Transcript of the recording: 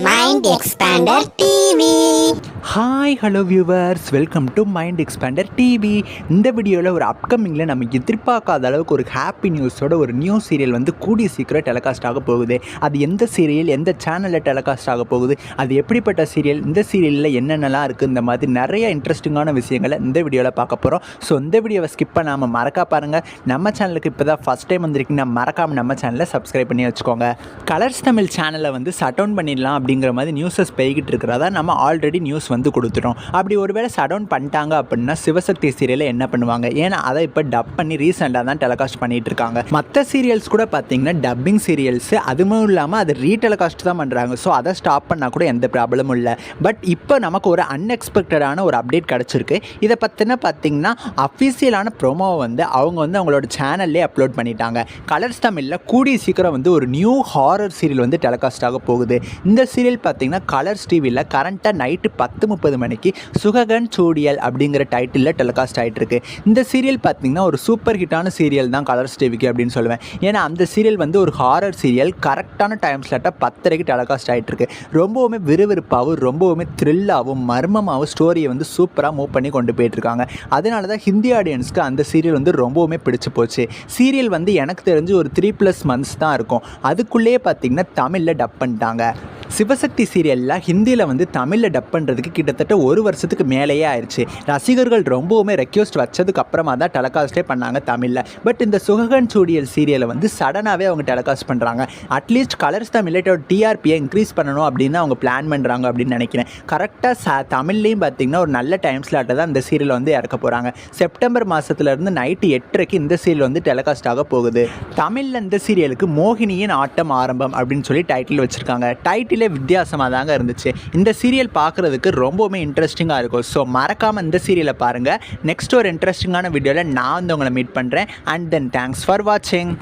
Mind expander TV. Hi hello viewers, welcome to mind expander TV. இந்த வீடியோவில் ஒரு அப்கமிங்கில் நம்ம எதிர்பார்க்காத அளவுக்கு ஒரு ஹாப்பி நியூஸோட ஒரு நியூ சீரியல் வந்து கூடிய சீக்கிரம் டெலிகாஸ்ட் ஆக போகுது. அது எந்த சீரியல், எந்த சேனலில் டெலிகாஸ்ட் ஆக போகுது, அது எப்படிப்பட்ட சீரியல், இந்த சீரியலில் என்னென்னலாம் இருக்குது, இந்த மாதிரி நிறைய இன்ட்ரெஸ்டிங்கான விஷயங்களை இந்த வீடியோவில் பார்க்க போகிறோம். ஸோ இந்த வீடியோவை ஸ்கிப் பண்ணாமல் மறக்கா பாருங்கள். நம்ம சேனலுக்கு இப்போ தான் ஃபஸ்ட் டைம் வந்திருக்கீங்கன்னா மறக்காமல் நம்ம சேனலை சப்ஸ்கிரைப் பண்ணி வச்சுக்கோங்க. கலர்ஸ் தமிழ் சேனலை வந்து ஷட் டவுன் பண்ணிடலாம் அப்படிங்கிற மாதிரி நியூஸஸ் போய்கிட்டு இருக்கிறதா நம்ம ஆல்ரெடி நியூஸ் வந்து கொடுத்துட்டோம். அப்படி ஒருவேளை ஷட் டவுன் பண்ணிட்டாங்க அப்படின்னா சிவசக்தி சீரியலை என்ன பண்ணுவாங்க? ஏன்னா அதை இப்போ டப் பண்ணி ரீசெண்டாக தான் டெலிகாஸ்ட் பண்ணிட்டு இருக்காங்க. மற்ற சீரியல்ஸ் கூட பார்த்தீங்கன்னா டப்பிங் சீரியல்ஸ், அதுவும் இல்லாமல் அது ரீடெலிகாஸ்ட் தான் பண்ணுறாங்க. ஸோ அதை ஸ்டாப் பண்ணால் கூட எந்த ப்ராப்ளமும் இல்லை. பட் இப்போ நமக்கு ஒரு அன்எக்ஸ்பெக்டடான ஒரு அப்டேட் கிடச்சிருக்கு. இதை பற்றின பார்த்தீங்கன்னா அஃபீஷியலான ப்ரோமோவை வந்து அவங்க வந்து அவங்களோட சேனல்லே அப்லோட் பண்ணிட்டாங்க. கலர்ஸ் தமிழில் கூடிய சீக்கிரம் வந்து ஒரு நியூ ஹாரர் சீரியல் வந்து டெலிகாஸ்ட் ஆக போகுது. இந்த சீரியல் பார்த்தீங்கன்னா கலர்ஸ் டிவியில் கரண்ட்டாக நைட்டு 10:30 மணிக்கு சுககன் சூடியல் அப்படிங்கிற டைட்டிலில் டெலிகாஸ்ட் ஆகிட்டு இருக்கு. இந்த சீரியல் பார்த்தீங்கன்னா ஒரு சூப்பர் ஹிட்டான சீரியல் தான் கலர்ஸ் டிவிக்கு அப்படின்னு சொல்லுவேன். ஏன்னா அந்த சீரியல் வந்து ஒரு ஹாரர் சீரியல், கரெக்டான டைம் ஸ்லாட்டாக 10:30 டெலிகாஸ்ட் ஆகிட்டு இருக்கு. ரொம்பவுமே விறுவிறுப்பாகவும் ரொம்பவுமே த்ரில்லாகவும் மர்மமாகவும் ஸ்டோரியை வந்து சூப்பராக மூவ் பண்ணி கொண்டு போயிட்டுருக்காங்க. அதனால தான் ஹிந்தி ஆடியன்ஸ்க்கு அந்த சீரியல் வந்து ரொம்பவுமே பிடிச்சி போச்சு. சீரியல் வந்து எனக்கு தெரிஞ்சு ஒரு 3+ மந்த்ஸ் தான் இருக்கும். அதுக்குள்ளேயே பார்த்தீங்கன்னா தமிழில் டப் பண்ணிட்டாங்க. சிவசக்தி சீரியலில் ஹிந்தியில் வந்து தமிழில் டப் பண்ணுறதுக்கு கிட்டத்தட்ட 1 வருஷத்துக்கு மேலேயே ஆயிடுச்சு. ரசிகர்கள் ரொம்பவுமே ரெக்வஸ்ட் வச்சதுக்கு அப்புறமா தான் டெலிகாஸ்ட்டே பண்ணாங்க தமிழில். பட் இந்த சுககன் சூடியல் சீரியலை வந்து சடனாகவே அவங்க டெலிகாஸ்ட் பண்ணுறாங்க. அட்லீஸ்ட் கலர்ஸ் தமிழில் டிஆர்பியை இன்க்ரீஸ் பண்ணணும் அப்படின்னு அவங்க பிளான் பண்ணுறாங்க அப்படின்னு நினைக்கிறேன். கரெக்டாக தமிழ்லேயும் பார்த்திங்கன்னா ஒரு நல்ல டைம் ஸ்லாட்டை தான் இந்த சீரியல் வந்து இறக்க போகிறாங்க. செப்டம்பர் மாதத்துலேருந்து நைட்டு 8:30 இந்த சீரியல் வந்து டெலிகாஸ்ட் ஆக போகுது. தமிழில் இந்த சீரியலுக்கு மோகினியின் ஆட்டம் ஆரம்பம் அப்படின்னு சொல்லி டைட்டில் வச்சுருக்காங்க. டைட்டிலே வித்தியாசமாக தாங்க இருந்துச்சு. இந்த சீரியல் பார்க்குறதுக்கு ரொம்பவுமே இன்ட்ரெஸ்டிங்காக இருக்கும். ஸோ மறக்காமல் இந்த சீரியலை பாருங்கள். நெக்ஸ்ட் ஒரு இன்ட்ரெஸ்டிங்கான வீடியோவில் நான் வந்து உங்களை மீட் பண்ணுறேன். அண்ட் தென் தேங்க்ஸ் ஃபார் வாட்சிங்.